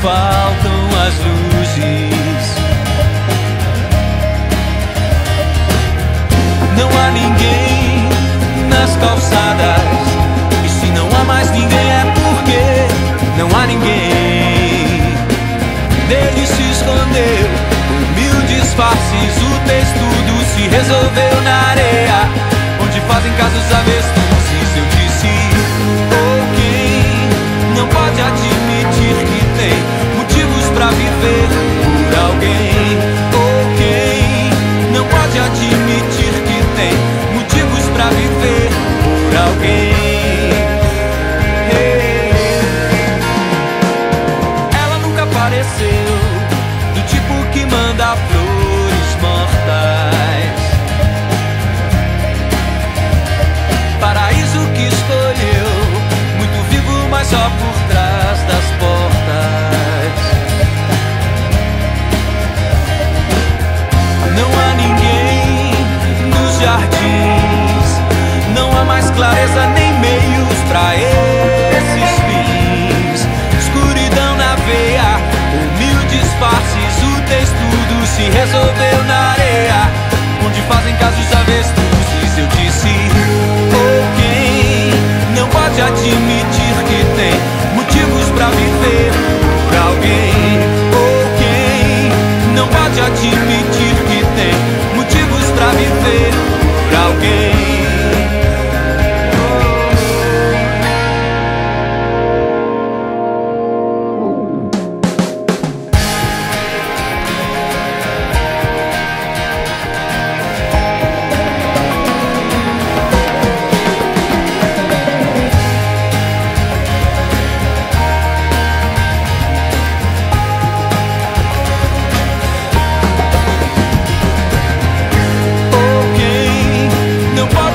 faltam as luzes. Não há ninguém nas calçadas, e se não há mais ninguém é porque não há ninguém. Dele se escondeu por mil disfarces, o textudo se resolveu na areia, onde fazem caso os avestruzes. Eu disse, oh, quem não pode admitir que tem motivos pra viver por alguém? Oh, quem não pode admitir que tem motivos pra viver por alguém? Ela nunca apareceu do tipo que manda flores mortais, paraíso que escolheu, muito vivo, mas só por trás das portas. Não há ninguém nos jardins, não há mais clareza nem meios pra esses fins. Escuridão na veia, por mil disfarces, o textudo se resolveu na areia, onde fazem caso os avestruzes. Eu disse, oh, quem não pode admitir que tem motivos pra viver por alguém? Oh, quem não pode admitir que tem motivos pra viver por alguém?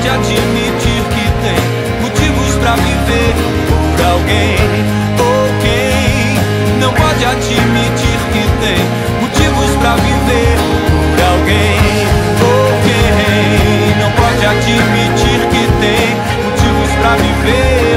Admitir que tem motivos pra viver por alguém? Ou quem não pode admitir que tem motivos pra viver por alguém? Ou quem não pode admitir que tem motivos pra viver